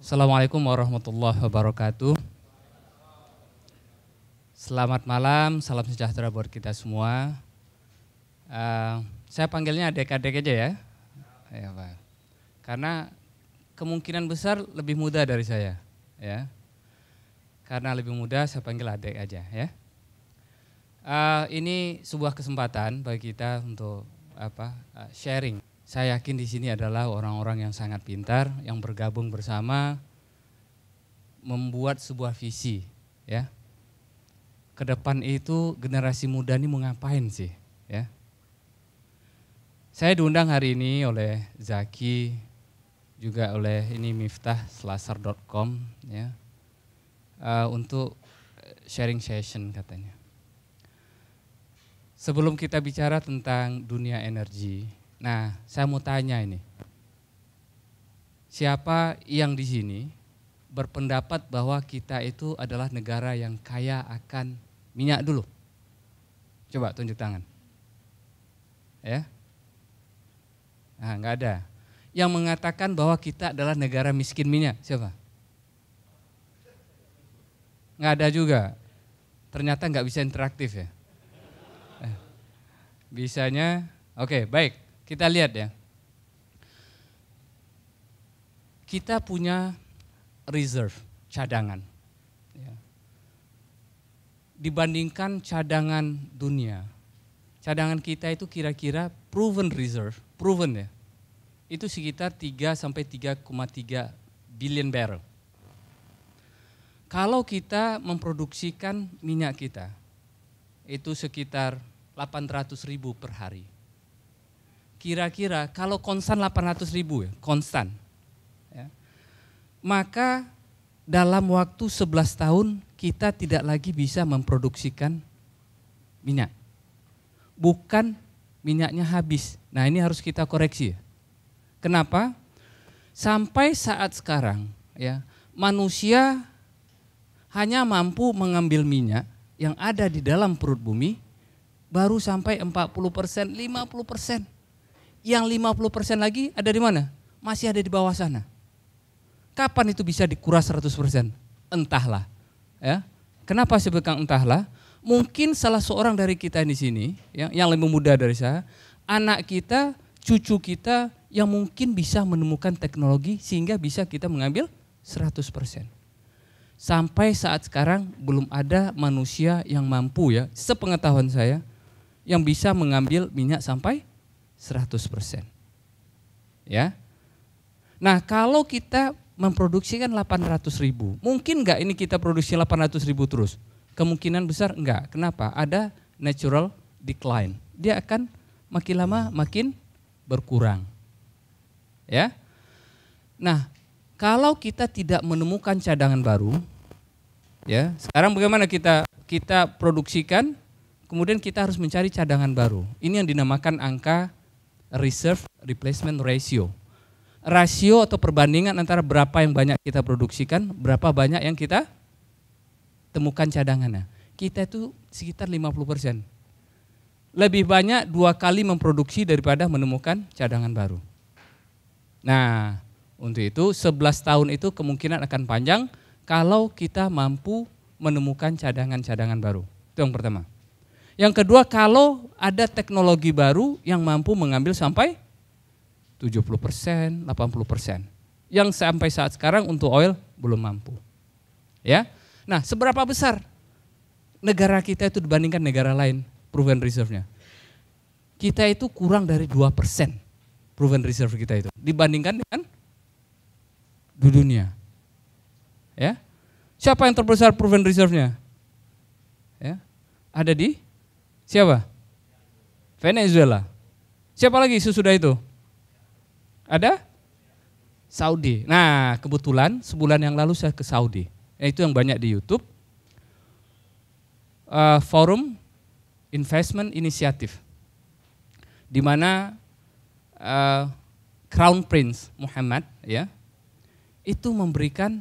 Assalamualaikum warahmatullahi wabarakatuh. Selamat malam, salam sejahtera buat kita semua. Saya panggilnya adik-adik aja ya. Ya Pak. Karena kemungkinan besar lebih muda dari saya, ya. Karena lebih muda saya panggil adik aja ya. Ini sebuah kesempatan bagi kita untuk sharing. Saya yakin di sini adalah orang-orang yang sangat pintar, yang bergabung bersama membuat sebuah visi, ya. Ke depan itu generasi muda ini mau ngapain sih, ya? Saya diundang hari ini oleh Zaki, juga oleh ini Miftah Selasar.com, ya, untuk sharing session katanya. Sebelum kita bicara tentang dunia energi, nah saya mau tanya ini, siapa yang di sini berpendapat bahwa kita itu adalah negara yang kaya akan minyak dulu? Coba tunjuk tangan. Ya? Nah, enggak ada. Yang mengatakan bahwa kita adalah negara miskin minyak, siapa? Enggak ada juga. Ternyata enggak bisa interaktif ya. Bisanya, oke, baik. Kita lihat ya. Kita punya reserve, cadangan. Ya. Dibandingkan cadangan dunia, cadangan kita itu kira-kira proven reserve, proven ya, itu sekitar 3 sampai 3,3 billion barrel. Kalau kita memproduksikan minyak kita, itu sekitar 800.000 per hari. Kira-kira kalau konstan 800.000 ya, konstan. Ya, maka dalam waktu 11 tahun kita tidak lagi bisa memproduksikan minyak. Bukan minyaknya habis. Nah, ini harus kita koreksi ya. Kenapa? Sampai saat sekarang ya, manusia hanya mampu mengambil minyak yang ada di dalam perut bumi baru sampai 40%, 50%. Yang 50% lagi ada di mana? Masih ada di bawah sana. Kapan itu bisa dikuras 100%? Entahlah. Ya. Kenapa saya bilang entahlah? Mungkin salah seorang dari kita di sini yang lebih muda dari saya, anak kita, cucu kita yang mungkin bisa menemukan teknologi sehingga bisa kita mengambil 100%. Sampai saat sekarang belum ada manusia yang mampu ya, sepengetahuan saya, yang bisa mengambil minyak sampai 100%. Ya. Nah, kalau kita memproduksikan 800.000, mungkin enggak ini kita produksi 800.000 terus? Kemungkinan besar enggak. Kenapa? Ada natural decline. Dia akan makin lama makin berkurang. Ya. Nah, kalau kita tidak menemukan cadangan baru, ya, sekarang bagaimana kita produksikan, kemudian kita harus mencari cadangan baru. Ini yang dinamakan angka reserve replacement ratio. Rasio atau perbandingan antara berapa yang banyak kita produksikan, berapa banyak yang kita temukan cadangannya. Kita itu sekitar 50%. Lebih banyak 2 kali memproduksi daripada menemukan cadangan baru. Nah, untuk itu 11 tahun itu kemungkinan akan panjang kalau kita mampu menemukan cadangan-cadangan baru. Itu yang pertama. Yang kedua, kalau ada teknologi baru yang mampu mengambil sampai 70%, 80%. Yang sampai saat sekarang untuk oil belum mampu. Ya. Nah, seberapa besar negara kita itu dibandingkan negara lain proven reserve-nya? Kita itu kurang dari 2% proven reserve kita itu dibandingkan dengan di dunia. Ya. Siapa yang terbesar proven reserve-nya? Ya. Ada di siapa? Venezuela. Siapa lagi sesudah itu? Ada? Saudi. Nah, kebetulan sebulan yang lalu saya ke Saudi. Itu yang banyak di YouTube. Forum Investment Initiative. Di mana Crown Prince Muhammad ya, itu memberikan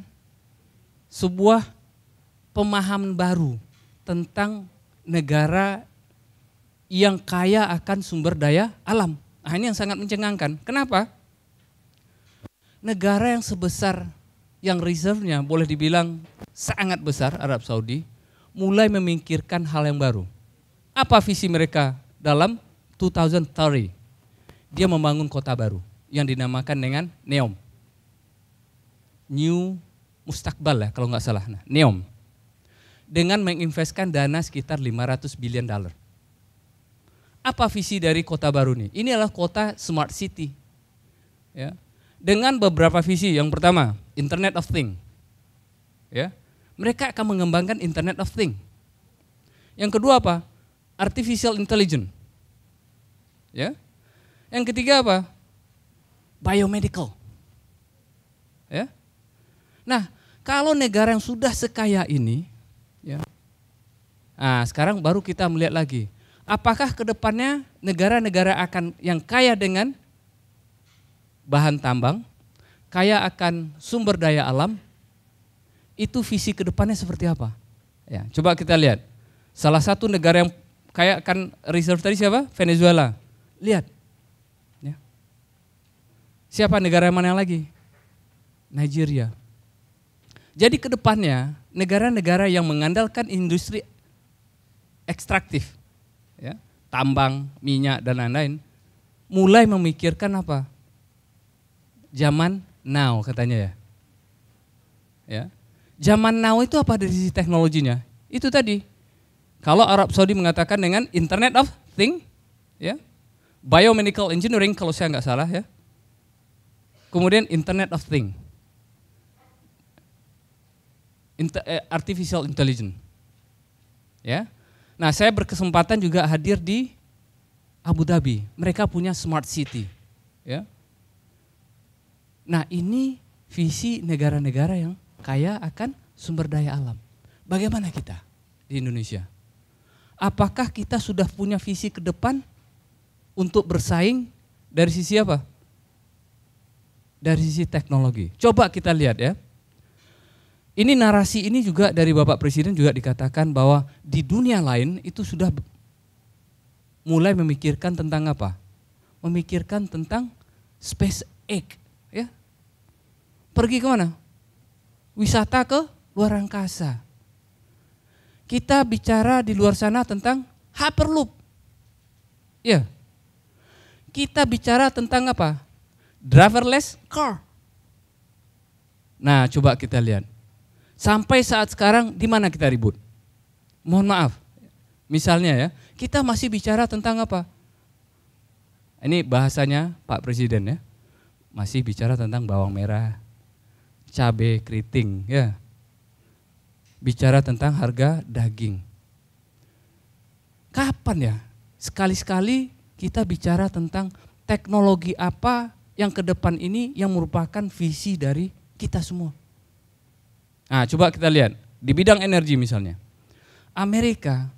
sebuah pemahaman baru tentang negara yang kaya akan sumber daya alam. Nah, ini yang sangat mencengangkan. Kenapa? Negara yang sebesar yang reserve-nya boleh dibilang sangat besar, Arab Saudi, mulai memikirkan hal yang baru. Apa visi mereka dalam 2030? Dia membangun kota baru yang dinamakan dengan NEOM. New Mustakbal ya kalau nggak salah, NEOM. Dengan menginvestkan dana sekitar 500 billion dollar. Apa visi dari kota baru ini? Ini adalah kota smart city. Ya. Dengan beberapa visi. Yang pertama, Internet of Things. Ya. Mereka akan mengembangkan Internet of Things. Yang kedua apa? Artificial Intelligence. Ya. Yang ketiga apa? Biomedical. Ya. Nah, kalau negara yang sudah sekaya ini, ya. Nah, sekarang baru kita melihat lagi. Apakah ke depannya negara-negara akan yang kaya dengan bahan tambang, kaya akan sumber daya alam, itu visi ke depannya seperti apa? Ya, coba kita lihat. Salah satu negara yang kaya akan reserve tadi siapa? Venezuela. Lihat. Ya. Siapa negara mana lagi? Nigeria. Jadi ke depannya negara-negara yang mengandalkan industri ekstraktif, ya, tambang, minyak dan lain-lain, mulai memikirkan apa? Zaman now katanya ya. Ya. Zaman now itu apa dari sisi teknologinya? Itu tadi. Kalau Arab Saudi mengatakan dengan Internet of Things, ya, Biomedical Engineering kalau saya nggak salah ya. Kemudian Internet of Things, Artificial Intelligence, ya. Nah, saya berkesempatan juga hadir di Abu Dhabi. Mereka punya smart city, ya. Nah, ini visi negara-negara yang kaya akan sumber daya alam. Bagaimana kita di Indonesia? Apakah kita sudah punya visi ke depan untuk bersaing dari sisi apa? Dari sisi teknologi. Coba kita lihat ya. Ini narasi ini juga dari Bapak Presiden juga dikatakan bahwa di dunia lain itu sudah mulai memikirkan tentang apa? Memikirkan tentang SpaceX, ya. Pergi ke mana? Wisata ke luar angkasa. Kita bicara di luar sana tentang Hyperloop. Ya. Kita bicara tentang apa? Driverless car. Nah, coba kita lihat. Sampai saat sekarang di mana kita ribut? Mohon maaf. Misalnya ya, kita masih bicara tentang apa? Ini bahasanya Pak Presiden ya. Masih bicara tentang bawang merah, cabai keriting ya. Bicara tentang harga daging. Kapan ya? Sekali-sekali kita bicara tentang teknologi apa yang ke depan ini yang merupakan visi dari kita semua. Nah, coba kita lihat di bidang energi misalnya. Amerika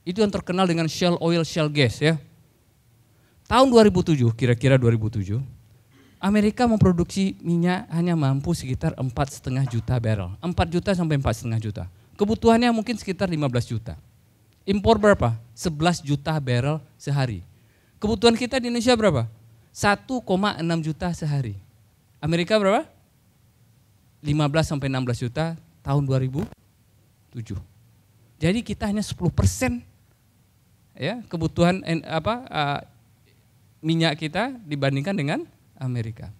itu yang terkenal dengan shale oil, shale gas ya. Tahun 2007, kira-kira 2007, Amerika memproduksi minyak hanya mampu sekitar 4,5 juta barrel. 4 juta sampai 4,5 juta. Kebutuhannya mungkin sekitar 15 juta. Impor berapa? 11 juta barrel sehari. Kebutuhan kita di Indonesia berapa? 1,6 juta sehari. Amerika berapa? 15 sampai 16 juta tahun 2007. Jadi kita hanya 10% ya kebutuhan minyak kita dibandingkan dengan Amerika.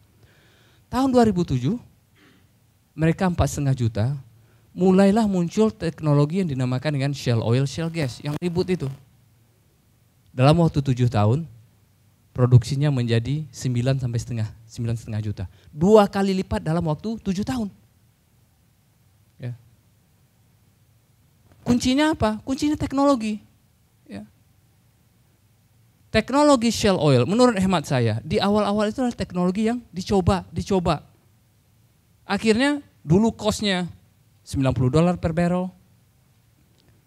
Tahun 2007 mereka 4,5 juta, mulailah muncul teknologi yang dinamakan dengan shale oil, shale gas yang ribut itu. Dalam waktu 7 tahun produksinya menjadi 9,5 juta. 2 kali lipat dalam waktu 7 tahun. Ya. Kuncinya apa? Kuncinya teknologi. Ya. Teknologi shale oil, menurut hemat saya, di awal-awal itu adalah teknologi yang dicoba. Akhirnya dulu cost-nya $90 per barrel.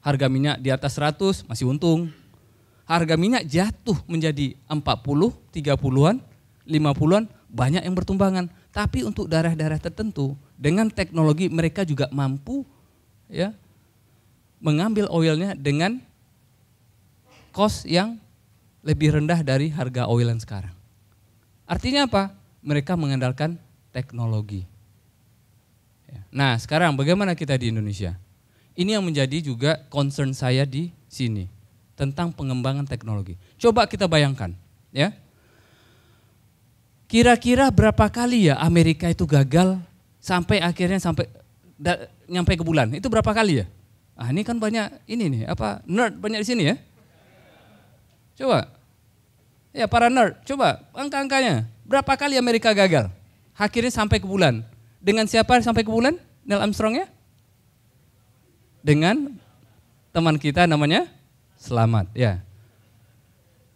Harga minyak di atas 100 masih untung. Harga minyak jatuh menjadi 40, 30-an, 50-an, banyak yang bertumbangan. Tapi untuk daerah-daerah tertentu dengan teknologi mereka juga mampu ya mengambil oilnya dengan cost yang lebih rendah dari harga oil yang sekarang. Artinya apa? Mereka mengandalkan teknologi. Nah, sekarang bagaimana kita di Indonesia? Ini yang menjadi juga concern saya di sini tentang pengembangan teknologi. Coba kita bayangkan, ya. Kira-kira berapa kali ya Amerika itu gagal sampai akhirnya nyampe ke bulan? Itu berapa kali ya? Ah, ini kan banyak ini nih, nerd banyak di sini ya. Coba. Ya, para nerd, coba angka-angkanya. Berapa kali Amerika gagal? Akhirnya sampai ke bulan. Dengan siapa sampai ke bulan? Neil Armstrong ya? Dengan teman kita namanya Selamat, ya.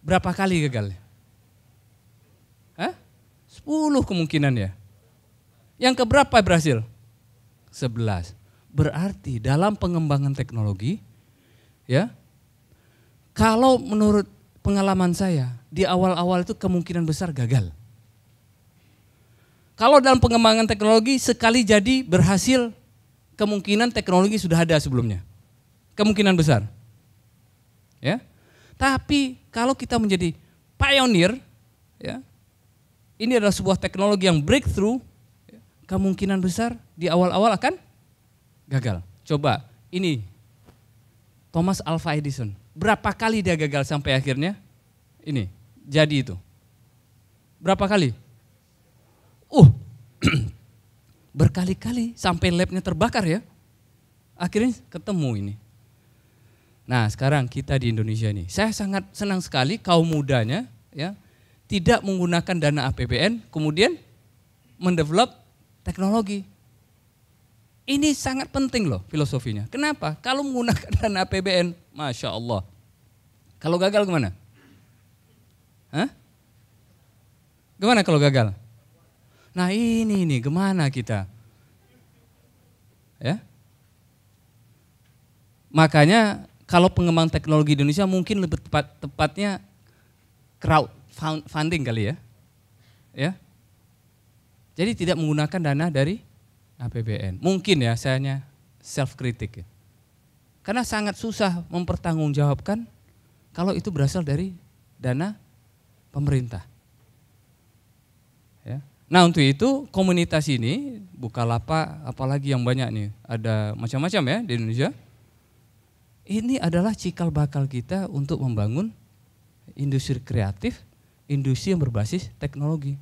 Berapa kali gagal? 10 kemungkinan ya. Yang keberapa berhasil? 11. Berarti dalam pengembangan teknologi, ya, kalau menurut pengalaman saya, di awal-awal itu kemungkinan besar gagal. Kalau dalam pengembangan teknologi sekali jadi berhasil, kemungkinan teknologi sudah ada sebelumnya. Kemungkinan besar. Ya. Tapi kalau kita menjadi pioneer, ya, ini adalah sebuah teknologi yang breakthrough, kemungkinan besar di awal-awal akan gagal. Coba, ini Thomas Alva Edison. Berapa kali dia gagal sampai akhirnya ini jadi itu? Berapa kali? Berkali-kali sampai labnya terbakar ya. Akhirnya ketemu ini. Nah, sekarang kita di Indonesia ini, saya sangat senang sekali kaum mudanya ya tidak menggunakan dana APBN kemudian mendevelop teknologi. Ini sangat penting loh filosofinya. Kenapa? Kalau menggunakan dana APBN, Masya Allah. Kalau gagal gimana? Gimana kalau gagal? Nah ini gimana kita? Ya. Makanya kalau pengembangan teknologi di Indonesia mungkin lebih tepatnya crowdfunding kali ya. Ya. Jadi tidak menggunakan dana dari APBN. Mungkin ya saya self kritik. Ya. Karena sangat susah mempertanggungjawabkan kalau itu berasal dari dana pemerintah. Ya. Nah untuk itu komunitas ini Bukalapak apalagi yang banyak nih, ada macam-macam ya di Indonesia. Ini adalah cikal bakal kita untuk membangun industri kreatif, industri yang berbasis teknologi.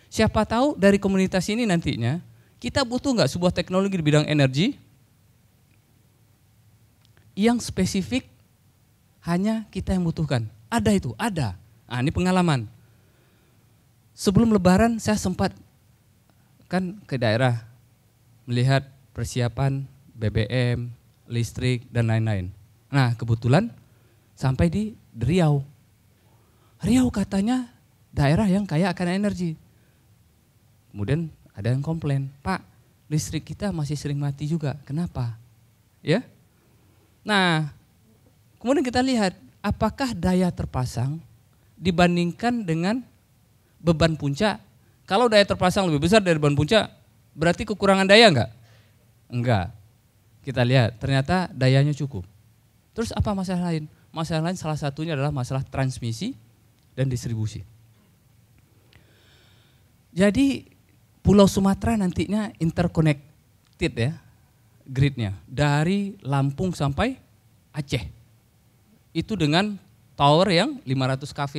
Siapa tahu dari komunitas ini nantinya kita butuh nggak sebuah teknologi di bidang energi yang spesifik hanya kita yang butuhkan. Ada itu, ada. Nah, ini pengalaman. Sebelum Lebaran saya sempat kan ke daerah melihat persiapan BBM, listrik dan lain-lain. Nah kebetulan sampai di Riau. Riau katanya daerah yang kaya akan energi. Kemudian ada yang komplain, Pak listrik kita masih sering mati juga, kenapa? Ya. Nah kemudian kita lihat apakah daya terpasang dibandingkan dengan beban puncak. Kalau daya terpasang lebih besar dari beban puncak, berarti kekurangan daya enggak? Enggak. Kita lihat ternyata dayanya cukup. Terus apa masalah lain? Masalah lain salah satunya adalah masalah transmisi dan distribusi. Jadi Pulau Sumatera nantinya interconnected ya, gridnya dari Lampung sampai Aceh. Itu dengan tower yang 500 kV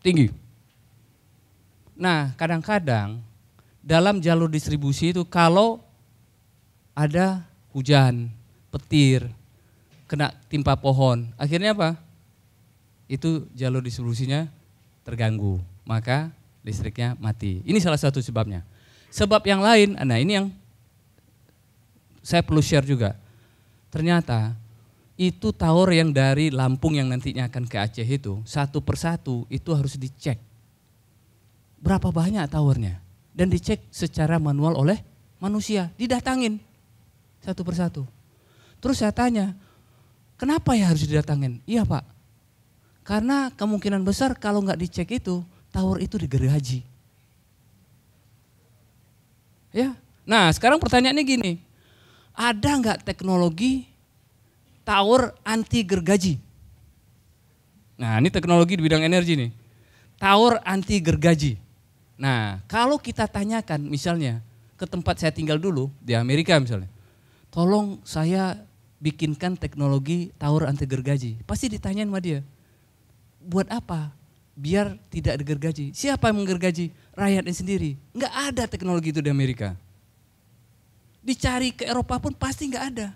tinggi. Nah kadang-kadang dalam jalur distribusi itu kalau ada hujan, petir, kena timpa pohon, akhirnya apa? Itu jalur distribusinya terganggu, maka listriknya mati. Ini salah satu sebabnya. Sebab yang lain, nah ini yang saya perlu share juga. Ternyata itu tower yang dari Lampung yang nantinya akan ke Aceh itu, satu persatu itu harus dicek. Berapa banyak towernya? Dan dicek secara manual oleh manusia, didatangin satu persatu. Terus saya tanya, kenapa ya harus didatangin? Iya Pak, karena kemungkinan besar kalau nggak dicek itu, tower itu digergaji. Ya, nah sekarang pertanyaannya gini, ada nggak teknologi tower anti gergaji? Nah ini teknologi di bidang energi nih, tower anti gergaji. Nah kalau kita tanyakan misalnya ke tempat saya tinggal dulu, di Amerika misalnya. Tolong saya bikinkan teknologi tower anti gergaji. Pasti ditanyain sama dia, buat apa? Biar tidak digergaji. Siapa yang menggergaji? Rakyatnya sendiri. Enggak ada teknologi itu di Amerika. Dicari ke Eropa pun pasti enggak ada.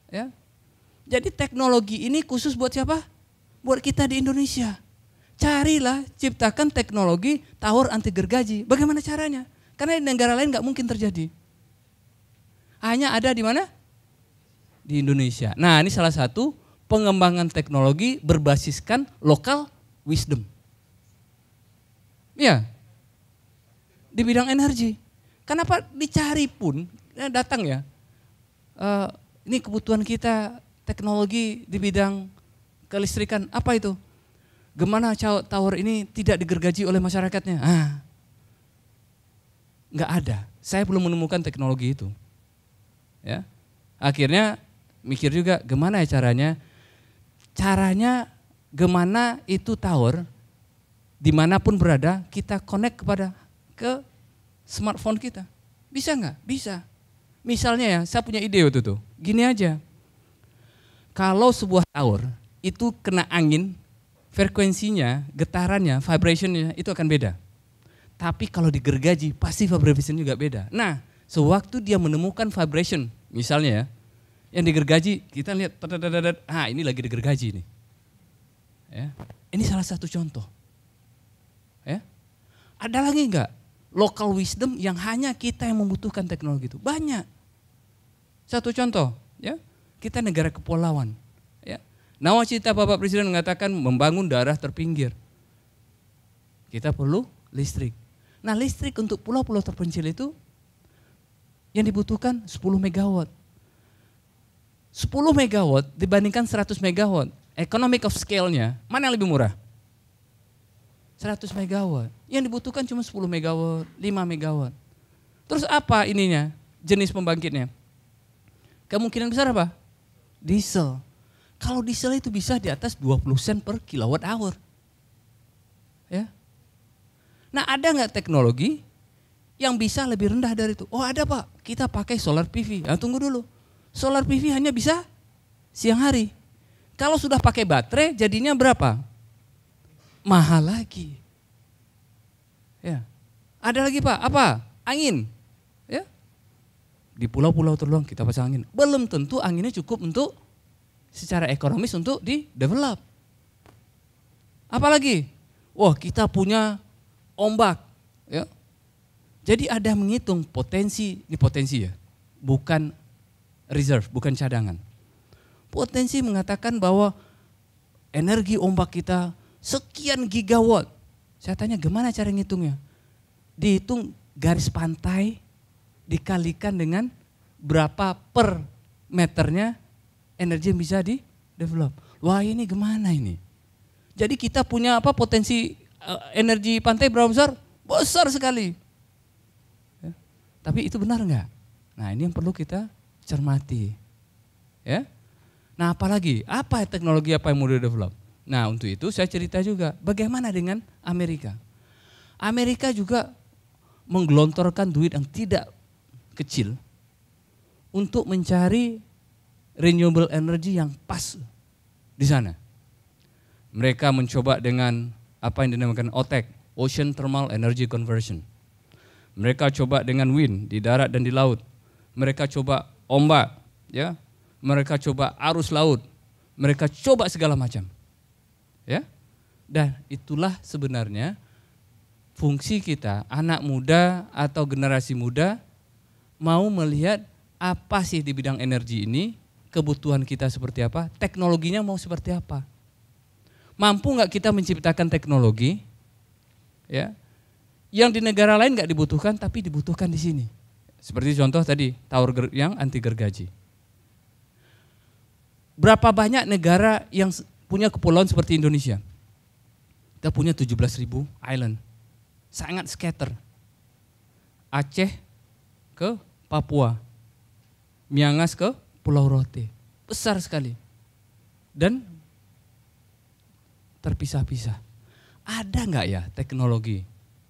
Ya. Jadi teknologi ini khusus buat siapa? Buat kita di Indonesia. Carilah, ciptakan teknologi tower anti gergaji. Bagaimana caranya? Karena di negara lain enggak mungkin terjadi. Hanya ada di mana? Di Indonesia. Nah, ini salah satu pengembangan teknologi berbasiskan lokal wisdom. Ya, di bidang energi. Kenapa dicari pun, datang ya, ini kebutuhan kita teknologi di bidang kelistrikan, apa itu? Gimana tower ini tidak digergaji oleh masyarakatnya? Nggak ada, saya belum menemukan teknologi itu. Ya, akhirnya mikir juga gimana ya caranya? Caranya gimana itu tower dimanapun berada kita connect ke smartphone kita. Bisa nggak? Bisa. Misalnya ya, saya punya ide waktu itu. Gini aja, kalau sebuah tower itu kena angin, frekuensinya, getarannya, vibrationnya itu akan beda. Tapi kalau digergaji pasti vibration juga beda. Nah, sewaktu dia menemukan vibration, misalnya ya, yang digergaji, kita lihat, ini lagi digergaji nih. Ya, ini salah satu contoh. Ya, ada lagi enggak local wisdom yang hanya kita yang membutuhkan teknologi itu? Banyak. Satu contoh, ya, kita negara kepulauan. Ya, nawacita Bapak Presiden mengatakan membangun daerah terpinggir. Kita perlu listrik. Nah, listrik untuk pulau-pulau terpencil itu yang dibutuhkan 10 megawatt. 10 megawatt dibandingkan 100 megawatt, economic of scale-nya, mana yang lebih murah? 100 megawatt. Yang dibutuhkan cuma 10 megawatt, 5 megawatt. Terus apa ininya? Jenis pembangkitnya? Kemungkinan besar apa? Diesel. Kalau diesel itu bisa di atas 20 sen per kilowatt hour. Ya. Nah, ada nggak teknologi yang bisa lebih rendah dari itu? Oh, ada Pak, kita pakai solar PV. Ya, tunggu dulu. Solar PV hanya bisa siang hari. Kalau sudah pakai baterai jadinya berapa? Mahal lagi. Ya. Ada lagi Pak, apa? Angin. Ya. Di pulau-pulau terluang kita pasang angin. Belum tentu anginnya cukup untuk secara ekonomis untuk di-develop. Apalagi? Wah, kita punya ombak. Ya. Jadi ada menghitung potensi, ini potensi ya, bukan reserve, bukan cadangan. Potensi mengatakan bahwa energi ombak kita sekian gigawatt. Saya tanya gimana cara ngitungnya? Dihitung garis pantai dikalikan dengan berapa per meternya energi yang bisa di-develop. Wah, ini gimana ini? Jadi kita punya apa potensi energi pantai berapa besar? Besar sekali. Ya. Tapi itu benar enggak? Nah, ini yang perlu kita cermati. Ya. Nah, apalagi? Apa teknologi apa yang mau di-develop? Nah, untuk itu saya cerita juga bagaimana dengan Amerika. Amerika juga menggelontorkan duit yang tidak kecil untuk mencari renewable energy yang pas di sana. Mereka mencoba dengan apa yang dinamakan OTEC, Ocean Thermal Energy Conversion. Mereka coba dengan wind di darat dan di laut. Mereka coba ombak, ya. Mereka coba arus laut. Mereka coba segala macam. Ya. Dan itulah sebenarnya fungsi kita, anak muda atau generasi muda mau melihat apa sih di bidang energi ini, kebutuhan kita seperti apa, teknologinya mau seperti apa. Mampu nggak kita menciptakan teknologi, ya, yang di negara lain nggak dibutuhkan tapi dibutuhkan di sini. Seperti contoh tadi tower yang anti gergaji. Berapa banyak negara yang punya kepulauan seperti Indonesia? Kita punya 17.000 island, sangat scatter. Aceh ke Papua, Miangas ke Pulau Rote, besar sekali. Dan terpisah-pisah. Ada nggak ya teknologi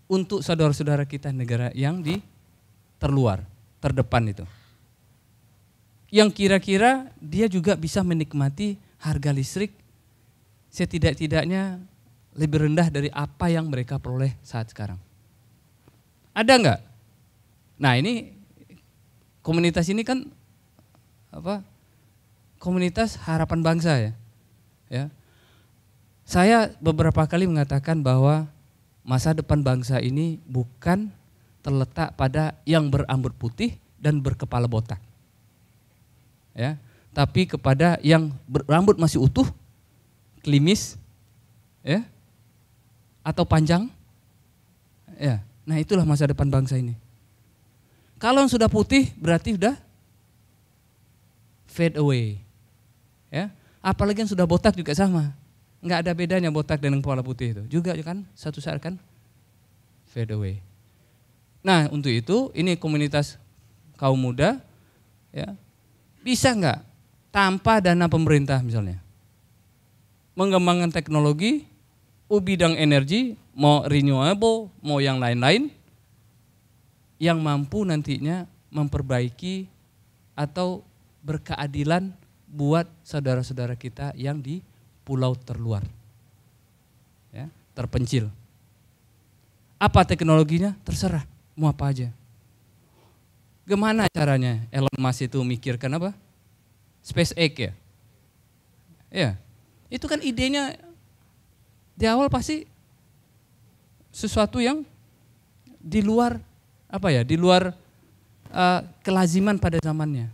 untuk saudara-saudara kita negara yang di terluar, terdepan itu. Yang kira-kira dia juga bisa menikmati harga listrik setidak-tidaknya lebih rendah dari apa yang mereka peroleh saat sekarang. Ada enggak? Nah ini komunitas ini kan komunitas harapan bangsa ya. Saya beberapa kali mengatakan bahwa masa depan bangsa ini bukan terletak pada yang berambut putih dan berkepala botak. Ya, tapi kepada yang berambut masih utuh, klimis, ya, atau panjang. Ya, nah itulah masa depan bangsa ini. Kalau yang sudah putih berarti sudah fade away. Ya, apalagi yang sudah botak juga sama. Enggak ada bedanya botak dan kepala putih itu. Juga kan satu saat kan fade away. Nah, untuk itu ini komunitas kaum muda ya. Bisa enggak tanpa dana pemerintah misalnya mengembangkan teknologi bidang energi, mau renewable, mau yang lain-lain yang mampu nantinya memperbaiki atau berkeadilan buat saudara-saudara kita yang di pulau terluar, ya, terpencil. Apa teknologinya? Terserah, mau apa aja. Gimana caranya Elon Musk itu mikirkan apa? SpaceX ya? Ya, itu kan idenya di awal pasti sesuatu yang di luar di luar kelaziman pada zamannya.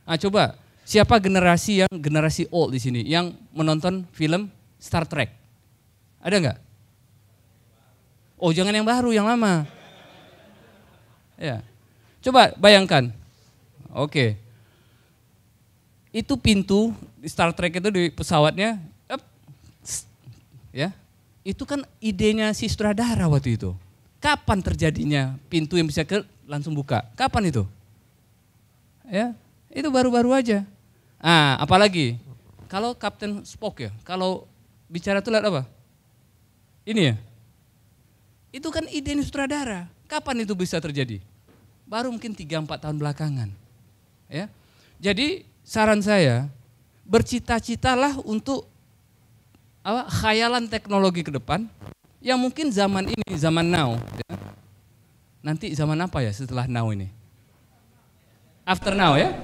Nah, coba siapa generasi old di sini yang menonton film Star Trek? Ada nggak? Oh, jangan yang baru, yang lama. Ya, coba bayangkan. Oke, itu pintu di Star Trek itu di pesawatnya, ya, itu kan idenya si sutradara waktu itu. Kapan terjadinya pintu yang bisa langsung buka? Kapan itu? Ya, itu baru-baru aja. Ah, apalagi kalau Captain Spock ya, kalau bicara itu lihat apa? Ini ya. Itu kan ide sutradara. Kapan itu bisa terjadi? Baru mungkin 3-4 tahun belakangan. Ya. Jadi saran saya, bercita-citalah untuk khayalan teknologi ke depan yang mungkin zaman ini, zaman now. Ya. Nanti zaman apa ya setelah now ini? After now ya?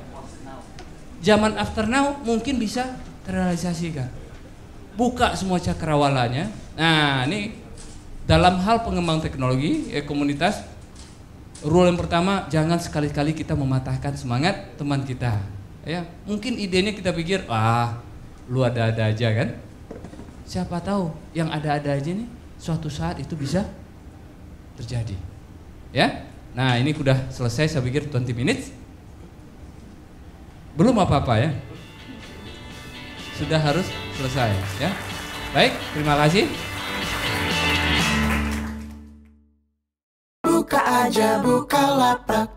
Zaman after now mungkin bisa terrealisasikan. Buka semua cakrawalanya. Nah, ini dalam hal pengembangan teknologi komunitas, rule yang pertama, jangan sekali-kali kita mematahkan semangat teman kita. Ya, mungkin idenya kita pikir, lu ada-ada aja kan? Siapa tahu yang ada-ada aja nih suatu saat itu bisa terjadi. Ya. Nah, ini udah selesai saya pikir 20 minutes. Belum apa-apa ya. Sudah harus selesai ya. Baik, terima kasih. Buka aja Bukalapak.